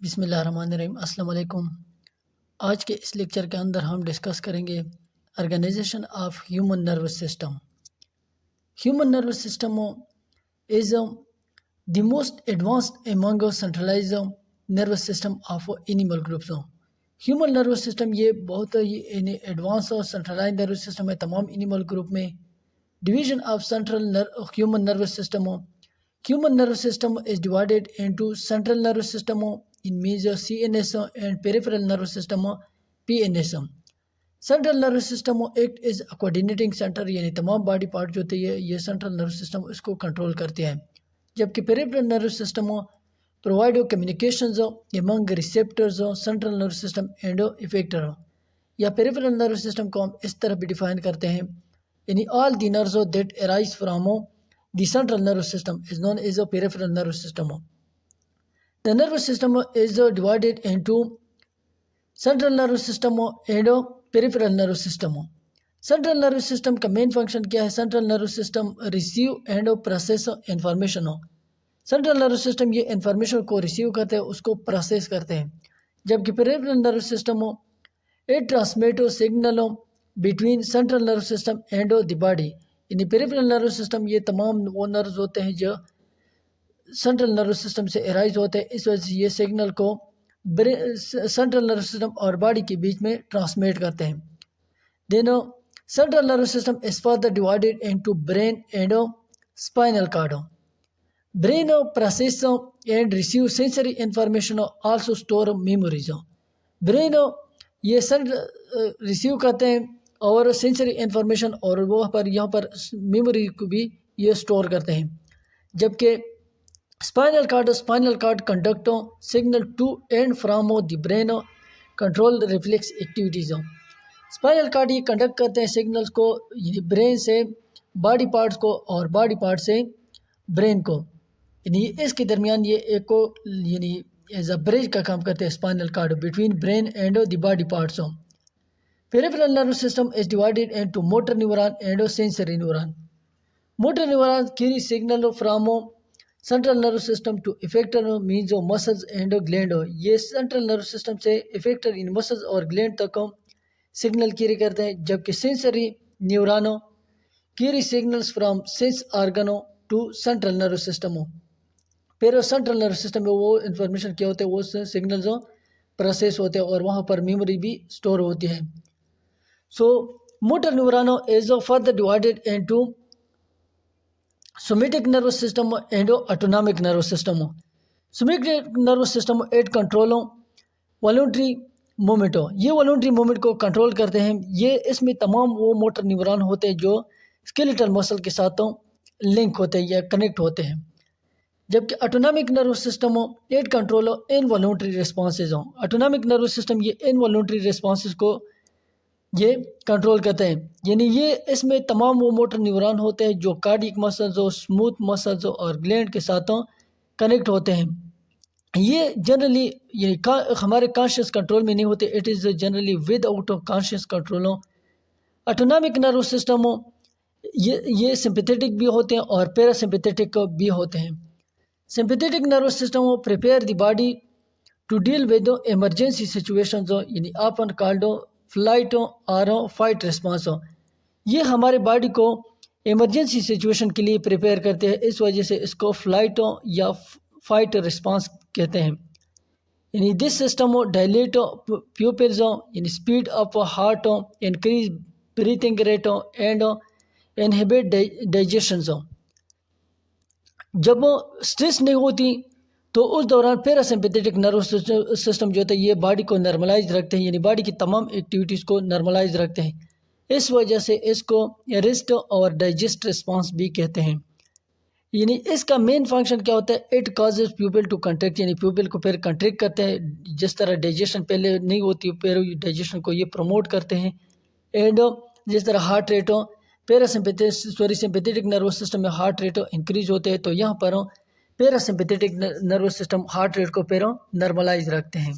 بسم اللہ الرحمن الرحیم۔ السلام علیکم۔ آج کے اس لیکچر کے اندر ہم ڈسکس کریں گے organisation of human nervous system. Human nervous system is the most advanced among centralise nervous system of animal groups. Human nervous system یہ بہت ہی ایڈوانس اور سینٹرلائز نروس سسٹم ہے تمام اینیمل گروپ میں۔ Division of central human nervous system. Human nervous system is divided into central nervous system in means CNS and peripheral nervous system PNS. Central nervous system ایک is a coordinating center، یعنی تمام body part جو ہوتے ہیں یہ central nervous system اس کو control کرتے ہیں، جبکہ peripheral nervous system provide communications among receptors central nervous system and effector۔ یا peripheral nervous system کو ہم اس طرح بھی ڈیفائن کرتے ہیں، یعنی all the nerves that arise from the central nervous system is known as a peripheral nervous system۔ The nervous system is divided into central nervous system and peripheral nervous system۔ Central nervous system کا main function کیا ہے؟ Central nervous system receive and process information۔ Central nervous system یہ information کو receive کرتے ہیں، اس کو process کرتے ہیں، جبکہ peripheral nervous system it transmit signal between central nervous system and the body۔ یعنی پیریفرل نروس سسٹم یہ تمام وہ نروز ہوتے ہیں جو سینٹرل نروس سسٹم سے ارائز ہوتے ہیں، اس وجہ سے یہ سگنل کو سینٹرل نروس سسٹم اور باڈی کے بیچ میں ٹرانسمیٹ کرتے ہیں۔ Then central nervous system is further divided into brain and spinal cord. Brain process and receive sensory information also store memories. Brain یہ ریسیو کرتے ہیں اور سینسری انفارمیشن اور وہ یہاں پر میموری کو بھی یہ اسٹور کرتے ہیں، جبکہ spinal cord conduct signal to and from the brain control reflex activities. Spinal cord یہ کنڈکٹ کرتے ہیں سگنلز کو برین سے باڈی پارٹس کو اور باڈی پارٹ سے برین کو، یعنی اس کے درمیان یہ ایک کو یعنی ایز اے برج کا کام کرتے ہیں spinal cord between brain and the body parts. Peripheral nervous system is divided into motor neuron and sensory neuron۔ Motor neuron carry signal from central nervous system to effector means muscles and gland۔ یہ central nervous system سے effector in muscles اور gland تک signal carry کرتے ہیں، جبکہ sensory neuron carry signals from sense organ to central nervous system۔ پھر central nervous system میں وہ انفارمیشن کیا ہوتے ہیں، وہ signals پروسیس ہوتے ہیں اور وہاں پر میموری بھی اسٹور ہوتی ہے۔ So motor neuron is further divided into somatic nervous system and autonomic nervous system۔ Somatic nervous system it control voluntary movement۔ یہ voluntary movement کو کنٹرول کرتے ہیں، یہ اس میں تمام وہ موٹر نیورون ہوتے ہیں جو skeletal muscle کے ساتھ لنک ہوتے ہیں یا کنیکٹ ہوتے ہیں، جبکہ autonomic nervous system it control involuntary responses۔ autonomic nervous system یہ involuntary responses کو یہ کنٹرول کرتے ہیں، یعنی یہ اس میں تمام وہ موٹر نیورون ہوتے ہیں جو کارڈیک مسلز اسموتھ مسلز اور گلینڈ کے ساتھ کنیکٹ ہوتے ہیں۔ یہ جنرلی یعنی ہمارے کانشیس کنٹرول میں نہیں ہوتے، it is generally without of conscious control. Autonomic nervous system یہ سمپیتھیٹک بھی ہوتے ہیں اور پیراسمپیتھیٹک بھی ہوتے ہیں۔ Sympathetic nervous system prepare the body to deal with emergency situations, یعنی آپن کالڈ فلائٹ اور فائٹ ریسپانس۔ یہ ہمارے باڈی کو ایمرجنسی سچویشن کے لیے پریپیئر کرتے ہیں، اس وجہ سے اس کو فلائٹ یا فائٹ ریسپانس کہتے ہیں۔ یعنی دس سسٹم ڈائلیٹ پیوپلز، یعنی speed up heart, increase breathing rate and inhibit digestions. جب اسٹریس نہیں ہوتی تو اس دوران پیراسمپیتھیٹک نروس سسٹم جو ہوتا ہے یہ باڈی کو نرملائز رکھتے ہیں، یعنی باڈی کی تمام ایکٹیویٹیز کو نرملائز رکھتے ہیں، اس وجہ سے اس کو ریسٹ اور ڈائجسٹ رسپانس بھی کہتے ہیں۔ یعنی اس کا مین فنکشن کیا ہوتا ہے؟ It causes people to contract, یعنی پیپل کو پھر کنٹریکٹ کرتے ہیں، جس طرح ڈائجیشن پہلے نہیں ہوتی پھر ڈائجیشن کو یہ پروموٹ کرتے ہیں، اینڈ جس طرح heart rate sympathetic nervous system میں ہارٹ ریٹ انکریز ہوتے ہیں، تو یہاں پر پیراسمپیتھیٹک نروس سسٹم ہارٹ ریٹ کو نرملائز رکھتے ہیں۔